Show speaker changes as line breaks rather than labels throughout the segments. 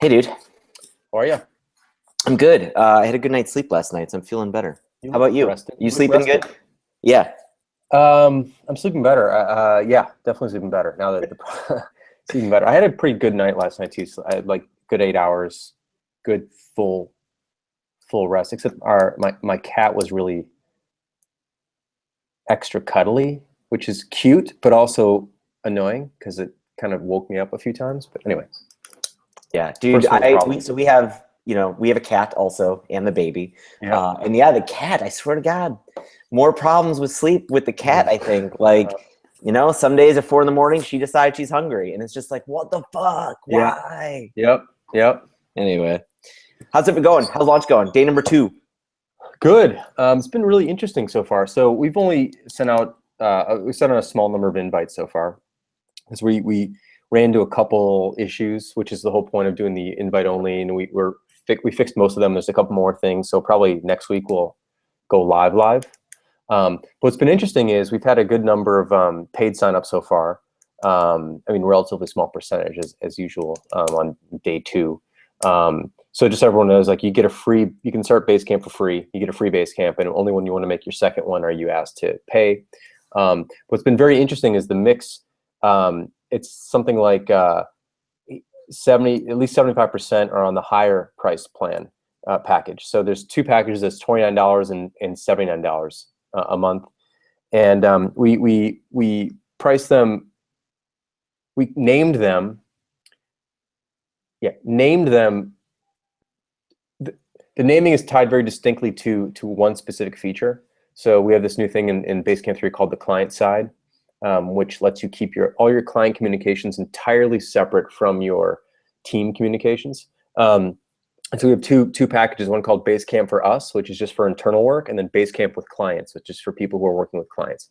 Hey, dude.
How are you?
I'm good. I had a good night's sleep last night, so I'm feeling better.
You
How
look
about you?
rested.
You
You look
sleeping
rested.
good? Yeah.
I'm sleeping better. Yeah, definitely sleeping better now that sleeping better. I had a pretty good night last night too. So I had like good 8 hours, good full rest. Except my cat was really extra cuddly, which is cute, but also annoying because it kind of woke me up a few times. But anyway,
Yeah, dude.
first world
So
problems.
we have we have a cat also and the baby,
Yeah.
and yeah, the cat. I swear to God, more problems with sleep with the cat.
Yeah.
I think some days at 4 in the morning she decides she's hungry, and it's just like, what the fuck?
Yeah.
Why?
Yep. Yep.
Anyway, how's it been going? How's launch going? Day number 2.
Good. It's been really interesting so far. So we've only sent out we sent out a small number of invites so far, because we ran into a couple issues, which is the whole point of doing the invite only, and we fixed most of them. There's a couple more things, so probably next week we'll go live. What's been interesting is we've had a good number of paid signups so far. I mean, relatively small percentage as usual on day 2. So just so everyone knows, like you can start Basecamp for free. You get a free Basecamp, and only when you want to make your second one are you asked to pay. What's been very interesting is the mix. It's something like 70, at least 75% are on the higher price plan package. So there's 2 packages that's $29 and $79 a month, and we priced them. We named them. Yeah, named them. The naming is tied very distinctly to one specific feature. So we have this new thing in Basecamp 3 called the client side, which lets you keep all your client communications entirely separate from your team communications. And so we have two packages, one called Basecamp for Us, which is just for internal work, and then Basecamp with Clients, which is for people who are working with clients.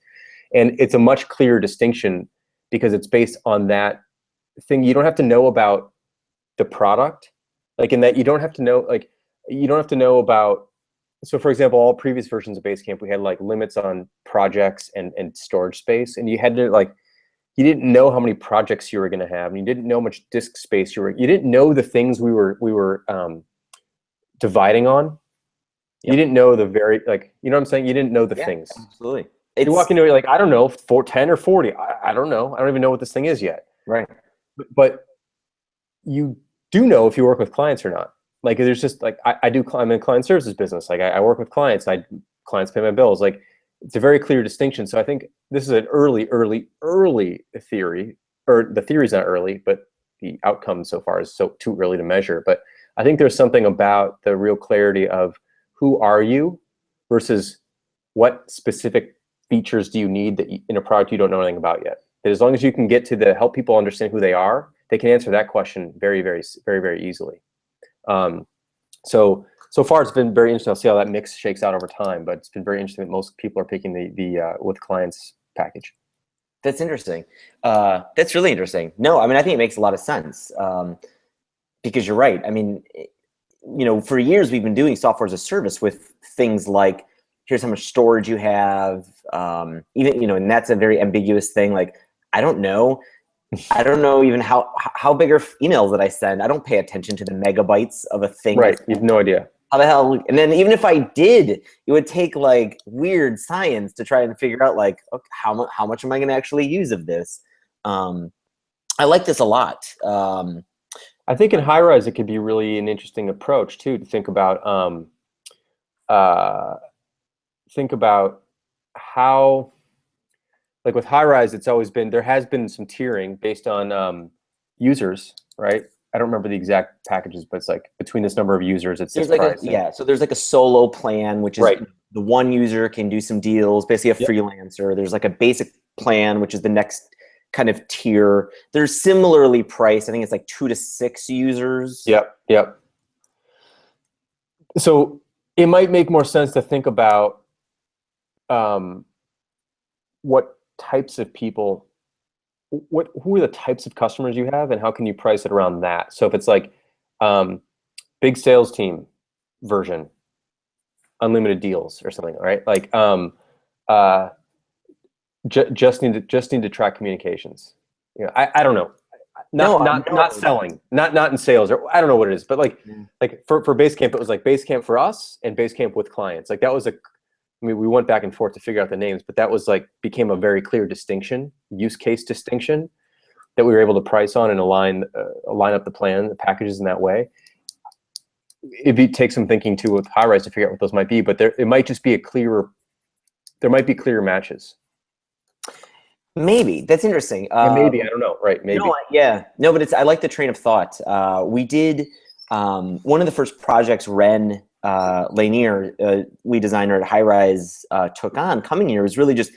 And it's a much clearer distinction because it's based on that thing. You don't have to know about the product, like in that you don't have to know about. So for example, all previous versions of Basecamp, we had like limits on projects and storage space, and you had to you didn't know how many projects you were going to have, and you didn't know how much disk space you didn't know the things we were dividing on. You
Yep.
didn't know the you know what I'm saying? You didn't know the
Yeah,
things.
absolutely.
You walk into it, you're like, I don't know, 10 or 40. I don't know. I don't even know what this thing is yet.
Right.
But you do know if you work with clients or not. Like there's just like I'm in a client services business. Like I work with clients. Clients pay my bills. Like it's a very clear distinction. So I think this is an early theory, or the theory's not early, but the outcome so far is so too early to measure. But I think there's something about the real clarity of who are you versus what specific features do you need in a product you don't know anything about yet. That as long as you can get to help people understand who they are, they can answer that question very, very, very, very easily. So far it's been very interesting. I'll see how that mix shakes out over time, but it's been very interesting that most people are picking the with clients package.
That's interesting. That's really interesting. No, I mean, I think it makes a lot of sense, because you're right. I mean, for years we've been doing software as a service with things like, here's how much storage you have. Even, and that's a very ambiguous thing. Like, I don't know even how big are emails that I send. I don't pay attention to the megabytes of a thing.
Right, you have no idea.
How the hell? And then even if I did, it would take like weird science to try and figure out like, okay, how much am I going to actually use of this? I like this a lot.
I think in high rise it could be really an interesting approach too, to think about how, like with high rise, there has been some tiering based on users, right? I don't remember the exact packages, but it's like between this number of users, it's this price.
So there's like a solo plan, which is
right.
The one user can do some deals, basically a
Yep.
freelancer. There's like a basic plan, which is the next kind of tier. There's similarly priced. I think it's like 2 to 6 users.
Yep. So it might make more sense to think about what types of people, who are the types of customers you have, and how can you price it around that? So if it's like big sales team version, unlimited deals or something, right? Like just need to track communications. I don't know.
No,
not selling, not in sales, or I don't know what it is, but like for Basecamp, it was like Basecamp for us and Basecamp with clients. Like that was I mean, we went back and forth to figure out the names, but that was like became a very clear distinction, use case distinction that we were able to price on and align up the plan, the packages in that way. It'd take some thinking too with high-rise to figure out what those might be, but there might be clearer matches.
Maybe that's interesting.
Yeah, maybe, I don't know. Right? Maybe.
No, yeah, no, but I like the train of thought. We did one of the first projects Ren Lanier, lead designer at High Rise, took on coming year was really just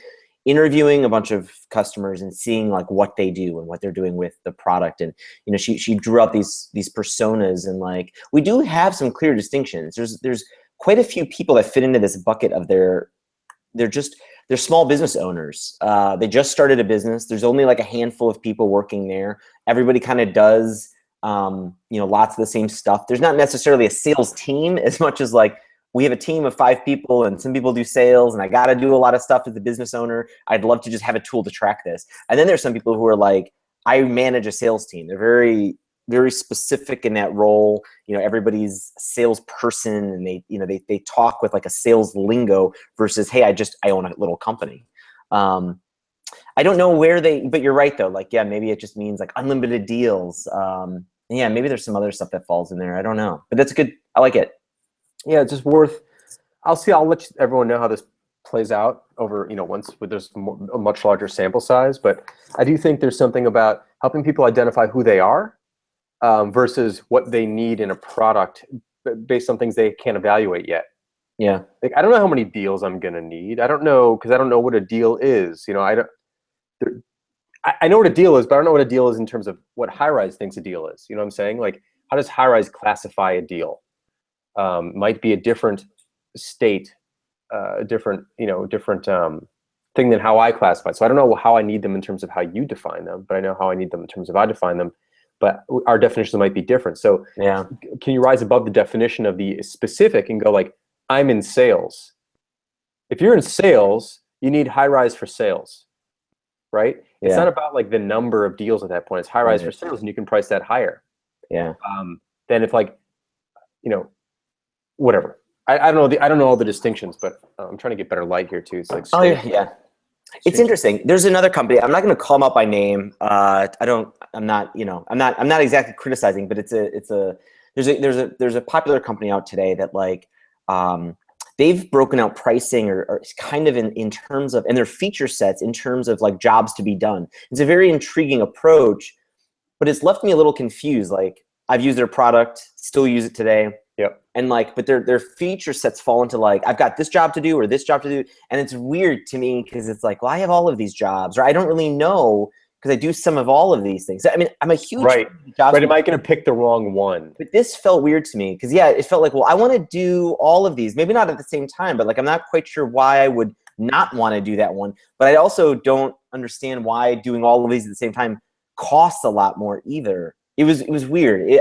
interviewing a bunch of customers and seeing like what they do and what they're doing with the product. And she drew out these personas, and like we do have some clear distinctions. There's quite a few people that fit into this bucket of they're small business owners. They just started a business. There's only like a handful of people working there. Everybody kind of does, lots of the same stuff. There's not necessarily a sales team as much as like we have a team of 5 people and some people do sales and I got to do a lot of stuff as a business owner. I'd love to just have a tool to track this. And then there's some people who are like, I manage a sales team. They're very, very specific in that role. Everybody's a salesperson, and they talk with like a sales lingo versus, hey, I own a little company. I don't know but you're right though. Like, yeah, maybe it just means like unlimited deals. Yeah, maybe there's some other stuff that falls in there. I don't know, but that's good. I like it.
Yeah, it's just I'll let everyone know how this plays out over, once there's a much larger sample size. But I do think there's something about helping people identify who they are versus what they need in a product based on things they can't evaluate yet.
Yeah.
Like, I don't know how many deals I'm going to need. I don't know, because I don't know what a deal is. I know what a deal is, but I don't know what a deal is in terms of what High Rise thinks a deal is. You know what I'm saying? Like, how does High Rise classify a deal? Might be a different state, different thing than how I classify. So I don't know how I need them in terms of how you define them, but I know how I need them in terms of I define them. But our definitions might be different. So
yeah,
can you rise above the definition of the specific and go like, I'm in sales? If you're in sales, you need High Rise for sales, right?
Yeah.
It's not about like the number of deals at that point. It's High Rise for sales, and you can price that higher.
Yeah.
Then if like, whatever. I don't know all the distinctions, but I'm trying to get better light here too. It's like,
yeah. It's interesting. There's another company. I'm not going to call them out by name. I'm not exactly criticizing, but there's a popular company out today that like, they've broken out pricing or kind of in terms of, and their feature sets in terms of like jobs to be done. It's a very intriguing approach, but it's left me a little confused. Like, I've used their product, still use it today.
Yep.
And like, but their feature sets fall into like, I've got this job to do or this job to do. And it's weird to me because it's like, well, I have all of these jobs, or I don't really know because I do some of all of these things. I mean, I'm a huge
job. Right. Am I going to pick the wrong one?
But this felt weird to me because, yeah, it felt like, well, I want to do all of these, maybe not at the same time, but like, I'm not quite sure why I would not want to do that one. But I also don't understand why doing all of these at the same time costs a lot more either. It was weird.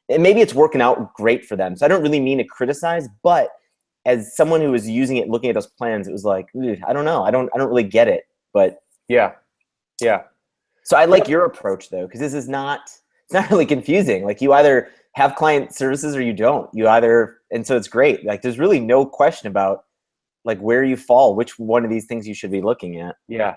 And maybe it's working out great for them. So I don't really mean to criticize, but as someone who was using it, looking at those plans, it was like, I don't know. I don't really get it, but
yeah.
So I like your approach though, because it's not really confusing. Like, you either have client services or you don't. And so it's great. Like, there's really no question about like where you fall, which one of these things you should be looking at.
Yeah.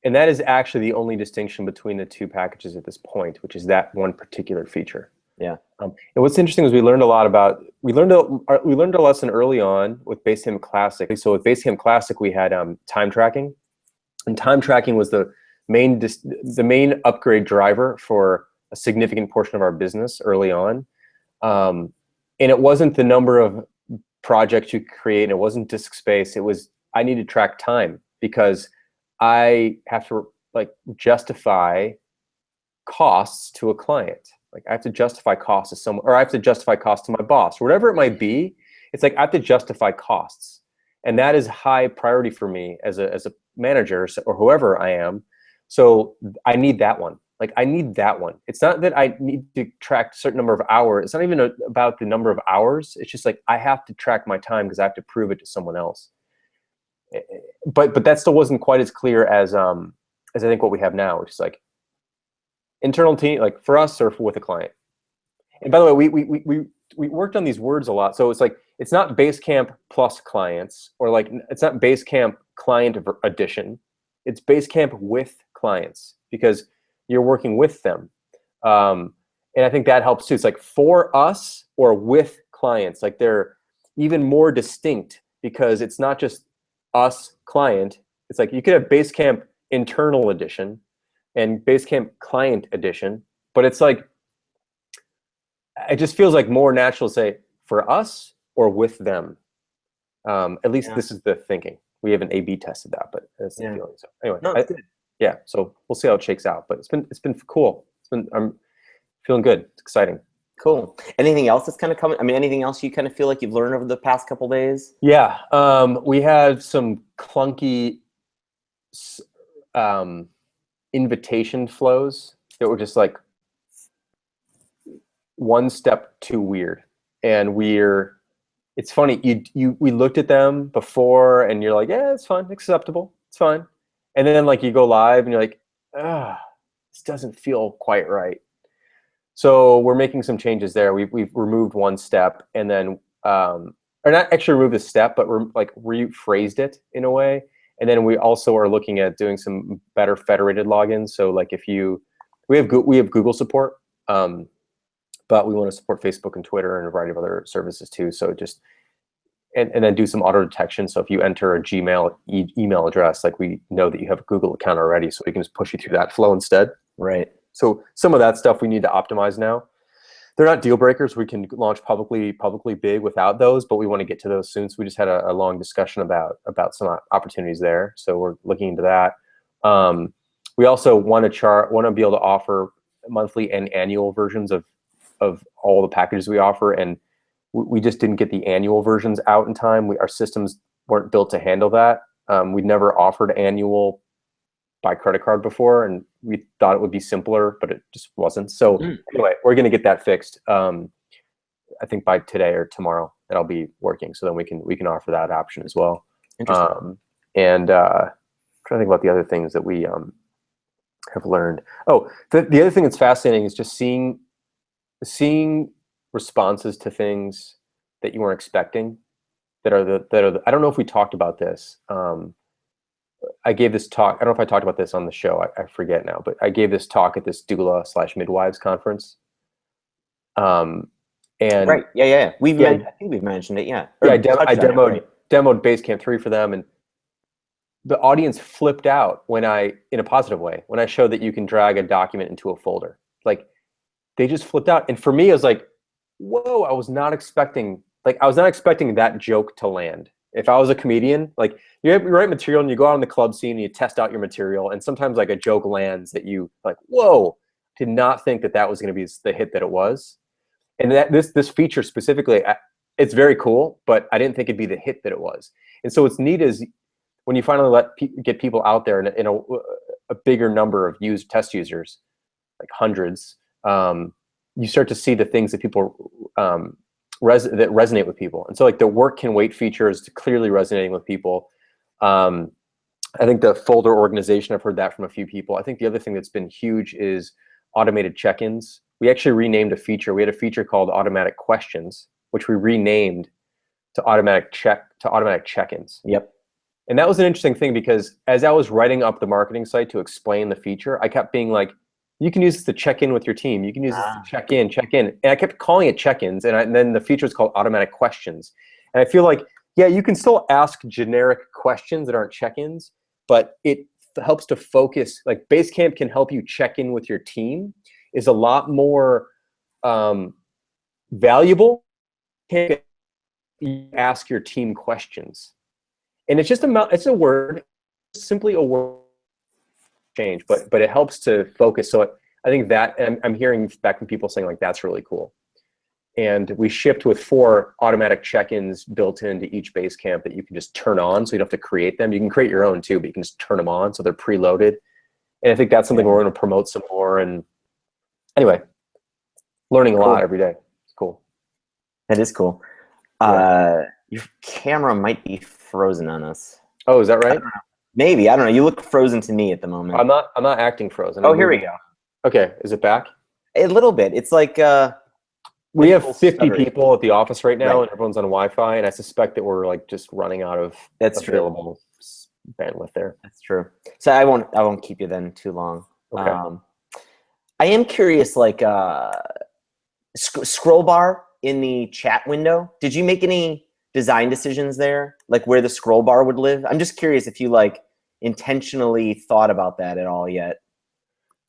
And that is actually the only distinction between the two packages at this point, which is that one particular feature.
Yeah.
And what's interesting is we learned a lesson early on with Basecamp Classic. So with Basecamp Classic, we had time tracking, and time tracking was the main upgrade driver for a significant portion of our business early on. And it wasn't the number of projects you create, and it wasn't disk space. It was, I need to track time because I have to like justify costs to a client. Like, I have to justify costs to someone, or I have to justify costs to my boss, or whatever it might be. It's like I have to justify costs, and that is high priority for me as a manager or whoever I am. So I need that one. Like, I need that one. It's not that I need to track a certain number of hours. It's not even about the number of hours. It's just like I have to track my time because I have to prove it to someone else. But that still wasn't quite as clear as I think what we have now, which is like, internal team, like for us or with a client. And by the way, we worked on these words a lot. So it's like, it's not Basecamp plus clients, or like, it's not Basecamp client edition. It's Basecamp with clients, because you're working with them. And I think that helps too. It's like for us or with clients, like they're even more distinct, because it's not just us client. It's like you could have Basecamp internal edition and Basecamp client edition, but it's like, it just feels like more natural to say for us or with them. At least this is the thinking. We haven't A/B tested that, but that's the feeling. So anyway,
No, it's good.
yeah. So we'll see how it shakes out. But it's been cool. I'm feeling good. It's exciting.
Cool. Anything else that's kind of coming? I mean, anything else you kind of feel like you've learned over the past couple days?
Yeah. We had some clunky invitation flows that were just like one step too weird. And it's funny, we looked at them before and you're like, yeah, it's fine, acceptable, it's fine. And then like you go live and you're like, this doesn't feel quite right. So we're making some changes there. We've removed one step, and then or not actually removed a step, but we're like rephrased it in a way. And then we also are looking at doing some better federated logins. So like we have Google support, but we want to support Facebook and Twitter and a variety of other services too. So just and then do some auto detection. So if you enter a Gmail email address, like we know that you have a Google account already, so we can just push you through that flow instead.
Right.
So some of that stuff we need to optimize now. They're not deal breakers. We can launch publicly big without those, but we want to get to those soon. So we just had a long discussion about some opportunities there. So we're looking into that. We also want to be able to offer monthly and annual versions of all the packages we offer, and we just didn't get the annual versions out in time. Our systems weren't built to handle that. We'd never offered annual by credit card before, and we thought it would be simpler, but it just wasn't. So anyway, we're going to get that fixed. I think by today or tomorrow that'll be working. So then we can offer that option as well.
Interesting.
And trying to think about the other things that we have learned. Oh, the other thing that's fascinating is just seeing responses to things that you weren't expecting. That are the I don't know if we talked about this. I gave this talk. I don't know if I talked about this on the show. I forget now, but I gave this talk at this doula/midwives conference. And
right, yeah. I think we've mentioned it, yeah.
I demoed Basecamp 3 for them, and the audience flipped out in a positive way, when I showed that you can drag a document into a folder. Like, they just flipped out. And for me, I was like, whoa, I was not expecting that joke to land. If I was a comedian, like you write material and you go out on the club scene and you test out your material, and sometimes like a joke lands that you like, whoa, did not think that was going to be the hit that it was. And that this feature specifically, it's very cool, but I didn't think it'd be the hit that it was. And so what's neat is when you finally get people out there in a bigger number of test users, like hundreds, you start to see the things that people that resonate with people. And so like the work can wait feature is clearly resonating with people. I think the folder organization, I've heard that from a few people. I think the other thing that's been huge is automated check-ins. We actually renamed a feature. We had a feature called automatic questions, which we renamed to automatic check-ins.
Yep.
And that was an interesting thing, because as I was writing up the marketing site to explain the feature, I kept being like, you can use this to check in with your team. You can use this to check in. And I kept calling it check-ins, and then the feature is called automatic questions. And I feel like, yeah, you can still ask generic questions that aren't check-ins, but it helps to focus. Like Basecamp can help you check in with your team is a lot more valuable. You ask your team questions, and it's just it's a word, simply a word change, but it helps to focus. So I think that, and I'm hearing back from people saying like, that's really cool. And we shipped with 4 automatic check-ins built into each Basecamp that you can just turn on, so you don't have to create them. You can create your own too, but you can just turn them on, so they're preloaded. And I think that's something we're going to promote some more. And anyway, learning a lot every day. It's cool.
That is cool. Your camera might be frozen on us.
Oh, is that right?
Maybe, I don't know. You look frozen to me at the moment.
I'm not acting frozen.
Oh, here we go.
Okay, is it back?
A little bit. It's like
We
a
have
little
50
stuttery.
people at the office right now,
Right.
and everyone's on Wi-Fi, and I suspect that we're like just running out of
That's true.
available bandwidth there.
That's true. So I won't keep you then too long.
Okay.
I am curious, like scroll bar in the chat window. Did you make any design decisions there, like where the scroll bar would live? I'm just curious if you like intentionally thought about that at all yet.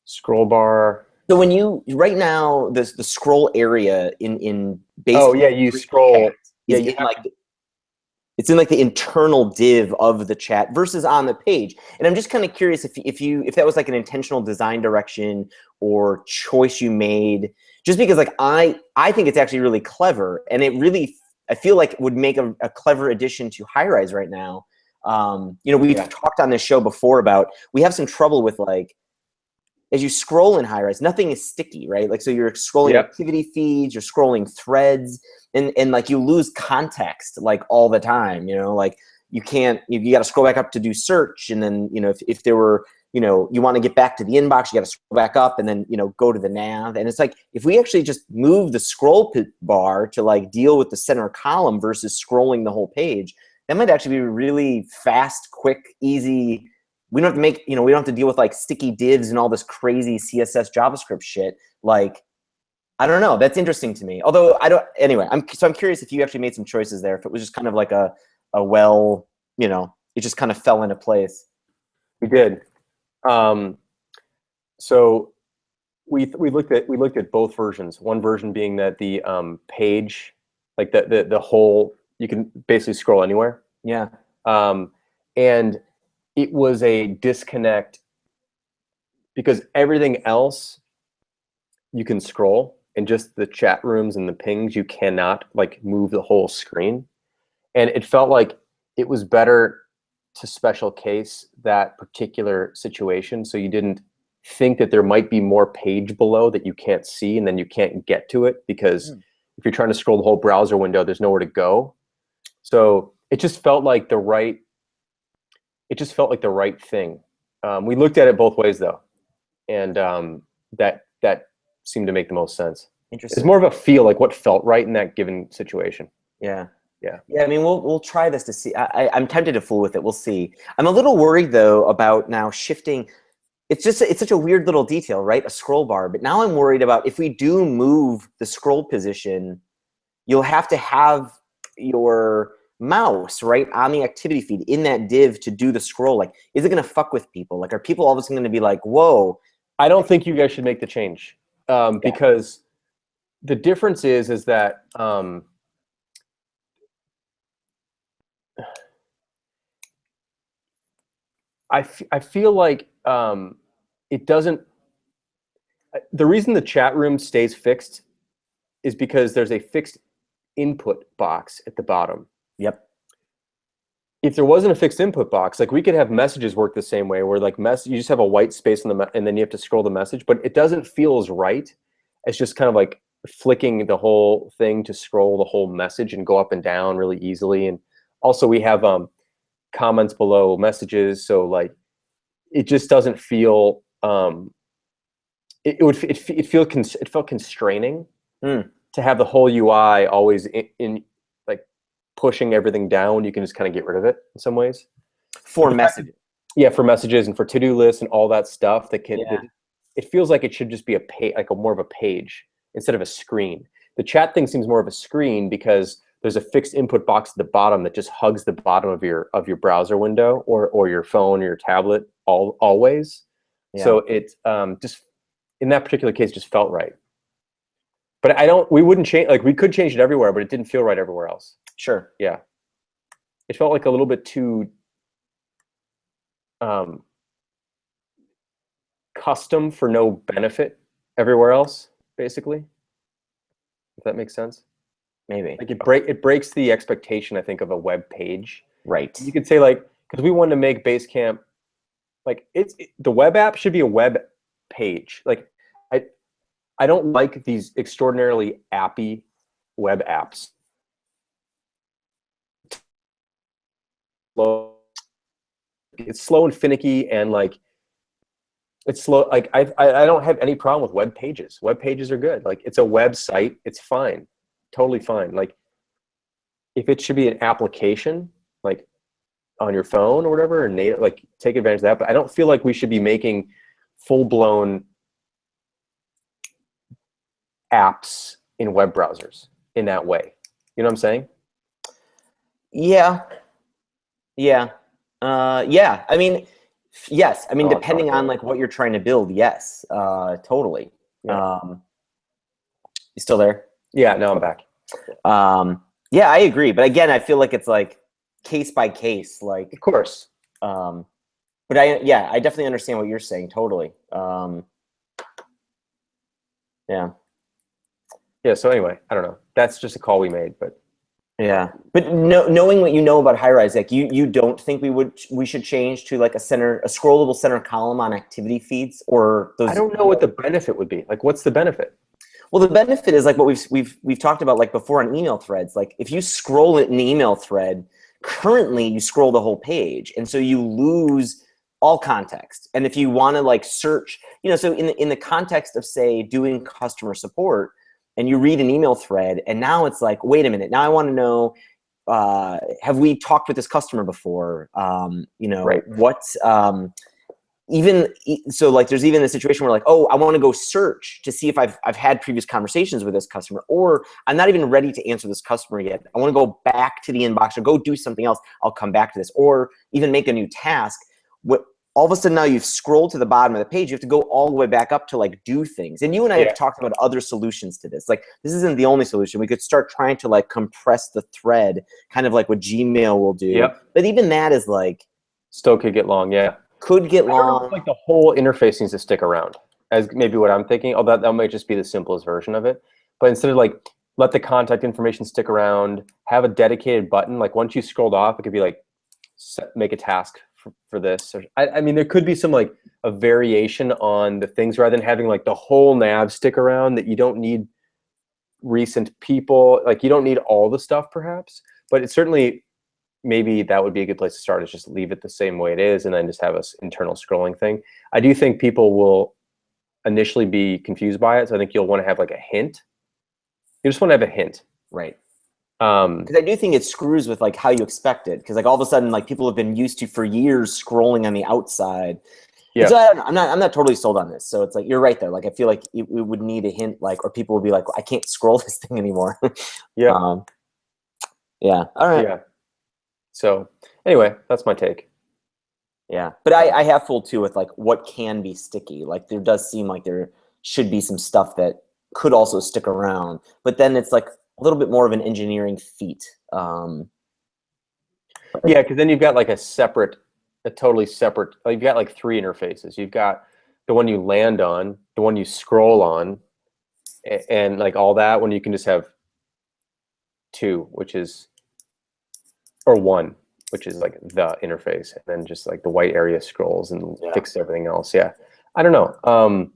Scroll bar.
So when you right now, the scroll area in
Oh
Basecamp
yeah, you
3
scroll.
chat
Yeah,
is
you
in
have
like
to.
it's in like the internal div of the chat versus on the page. And I'm just kind of curious if that was like an intentional design direction or choice you made, just because like I think it's actually really clever, and it really, I feel like it would make a clever addition to high rise right now. We've talked on this show before about, we have some trouble with like, as you scroll in high rise, nothing is sticky, right? Like, so you're scrolling
Yep.
activity feeds, you're scrolling threads, and like you lose context like all the time, like you can't, you got to scroll back up to do search. And then, if there were, you want to get back to the inbox, you got to scroll back up and then, go to the nav. And it's like, if we actually just move the scroll bar to like deal with the center column versus scrolling the whole page, that might actually be really fast, quick, easy. We don't have to make, we don't have to deal with like sticky divs and all this crazy CSS JavaScript shit. Like, I don't know. That's interesting to me. Although I don't, anyway, I'm curious if you actually made some choices there, if it was just kind of like a well, it just kind of fell into place.
We did. So we looked at both versions. One version being that the page, like the whole, you can basically scroll anywhere.
Yeah.
And it was a disconnect because everything else you can scroll, and just the chat rooms and the pings, you cannot like move the whole screen. And it felt like it was better to special case that particular situation, so you didn't think that there might be more page below that you can't see, and then you can't get to it, because if you're trying to scroll the whole browser window, there's nowhere to go. So it just felt like the right thing. We looked at it both ways though, and that seemed to make the most sense.
Interesting.
It's more of a feel, like what felt right in that given situation.
Yeah.
Yeah.
Yeah, I mean, we'll try this to see. I'm tempted to fool with it. We'll see. I'm a little worried though about now shifting. It's such a weird little detail, right? A scroll bar. But now I'm worried about, if we do move the scroll position, you'll have to have your mouse right on the activity feed in that div to do the scroll. Like, is it going to fuck with people? Like, are people all of a sudden going to be like, whoa?
I don't think you guys should make the change, because the difference is that I feel like it doesn't. The reason the chat room stays fixed is because there's a fixed input box at the bottom.
Yep.
If there wasn't a fixed input box, like we could have messages work the same way, where like you just have a white space in the and then you have to scroll the message, but it doesn't feel as right as just kind of like flicking the whole thing to scroll the whole message and go up and down really easily. And also we have comments below messages, so like it just doesn't feel it felt constraining to have the whole UI always in like pushing everything down. You can just kind of get rid of it in some ways
For messages.
Yeah, for messages and for to-do lists and all that stuff. It feels like it should just be a page, like more of a page instead of a screen. The chat thing seems more of a screen because there's a fixed input box at the bottom that just hugs the bottom of your browser window or your phone or your tablet always. Yeah. So it just in that particular case just felt right. But we wouldn't change, like we could change it everywhere, but it didn't feel right everywhere else.
Sure.
Yeah. It felt like a little bit too custom for no benefit everywhere else, basically. If that makes sense.
Maybe.
Like it breaks the expectation, I think, of a web page.
Right.
You could say, like, because we wanted to make Basecamp, like the web app should be a web page. Like I don't like these extraordinarily appy web apps. It's slow and finicky, and like It's slow. Like I don't have any problem with web pages. Web pages are good. Like it's a website. It's fine. Totally fine. Like if it should be an application, like on your phone or whatever, or native, like take advantage of that. But I don't feel like we should be making full-blown apps in web browsers in that way. You know what I'm saying?
Yeah. Yeah. Yeah. I mean, yes. I mean,
Oh, I'll
depending
talk
on
about
like what you're trying to build, yes. Totally.
Yeah.
You still there?
Yeah, no, I'm back.
Yeah, I agree. But again, I feel like it's like case by case, like,
Of course.
but I definitely understand what you're saying. Totally. Yeah.
Yeah, so anyway, I don't know. That's just a call we made, but
Yeah. But knowing what you know about high-rise, like you don't think we should change to like a scrollable center column on activity feeds, or those?
I don't know what the benefit would be. Like, what's the benefit?
Well, the benefit is like what we've talked about like before on email threads. Like if you scroll it in an email thread, currently you scroll the whole page, and so you lose all context. And if you want to like search, so in the context of say doing customer support, and you read an email thread, and now it's like, wait a minute, now I want to know, have we talked with this customer before?
Right.
So like there's even a situation where like, oh, I want to go search to see if I've had previous conversations with this customer, or I'm not even ready to answer this customer yet. I want to go back to the inbox or go do something else. I'll come back to this, or even make a new task. All of a sudden now you've scrolled to the bottom of the page. You have to go all the way back up to like do things. And you and I have talked about other solutions to this. Like this isn't the only solution. We could start trying to like compress the thread, kind of like what Gmail will do.
Yep.
But even that is like,
Still could get long, yeah.
could get
I don't know
long.
if, like the whole interface needs to stick around, as maybe what I'm thinking. Oh, that might just be the simplest version of it. But instead of like let the contact information stick around, have a dedicated button. Like once you scrolled off, it could be like make a task for this. Or, I mean, there could be some like a variation on the things rather than having like the whole nav stick around that you don't need recent people. Like you don't need all the stuff perhaps, but it's certainly maybe that would be a good place to start, is just leave it the same way it is and then just have this internal scrolling thing. I do think people will initially be confused by it. So I think you'll want to have like a hint. You just want to have a hint.
Right. Because I do think it screws with like how you expect it. Because like all of a sudden, like people have been used to for years scrolling on the outside. Yeah. So I'm not totally sold on this. So it's like you're right there. Like I feel like it would need a hint, like, or people would be like, I can't scroll this thing anymore.
Yeah.
Yeah. All right.
Yeah. So anyway, that's my take.
Yeah, but I have fooled too with like what can be sticky. Like there does seem like there should be some stuff that could also stick around, but then it's like a little bit more of an engineering feat.
Yeah, because then you've got like a totally separate. Like you've got like three interfaces. You've got the one you land on, the one you scroll on, and like all that. When you can just have two, or one, which is like the interface, and then just like the white area scrolls and fixes everything else. Yeah, I don't know.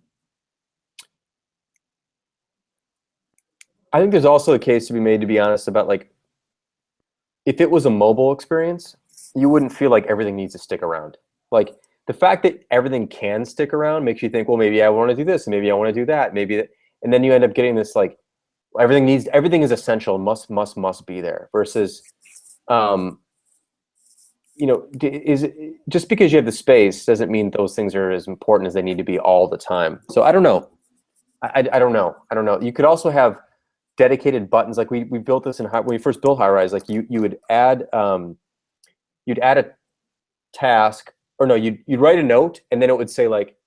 I think there's also a case to be made, to be honest, about like if it was a mobile experience, you wouldn't feel like everything needs to stick around. Like the fact that everything can stick around makes you think, well, maybe I want to do this, and maybe I want to do that, maybe that, and then you end up getting this like everything is essential, must be there. Versus, just because you have the space doesn't mean those things are as important as they need to be all the time. So I don't know. I don't know. You could also have dedicated buttons. Like we built this when we first built High-Rise. Like you would add you'd add a task, or no, you'd write a note, and then it would say like,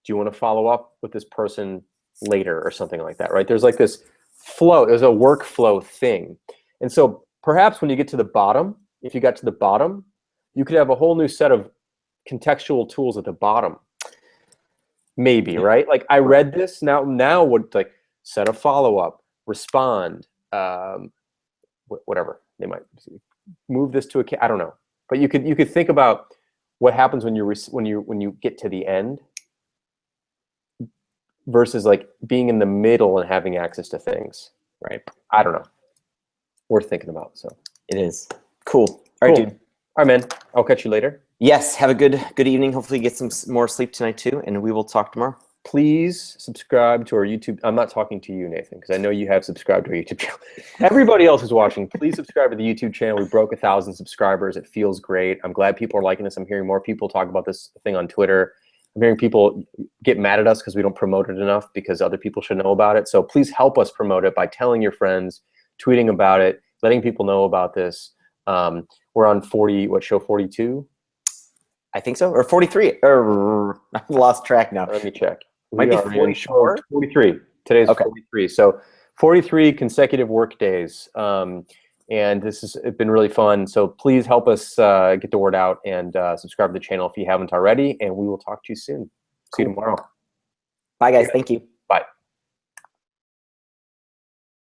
do you want to follow up with this person later or something like that, right? There's like this flow. There's a workflow thing, and so perhaps when you get to the bottom, if you got to the bottom, you could have a whole new set of contextual tools at the bottom. Maybe, right? Like I read this now what, like set a follow-up, respond, whatever they might move this to I don't know, but you could think about what happens when you get to the end versus like being in the middle and having access to things, right? I don't know. Worth thinking about. So
it is cool. All right, dude.
All right, man. I'll catch you later.
Yes, have a good evening. Hopefully get some more sleep tonight too, and we will talk tomorrow.
Please subscribe to our YouTube. I'm not talking to you, Nathan, because I know you have subscribed to our YouTube channel. Everybody else who's watching, please subscribe to the YouTube channel. We broke 1,000 subscribers. It feels great. I'm glad people are liking this. I'm hearing more people talk about this thing on Twitter. I'm hearing people get mad at us because we don't promote it enough, because other people should know about it. So please help us promote it by telling your friends, tweeting about it, letting people know about this. We're on show 42?
I think so, or 43. Or I lost track now.
Let me check.
Might
We
be
are in
44.
43. Today's
Okay.
43. So 43 consecutive work days. And this has been really fun. So please help us get the word out, and subscribe to the channel if you haven't already. And we will talk to you soon. See you tomorrow.
Bye, guys. Thank you.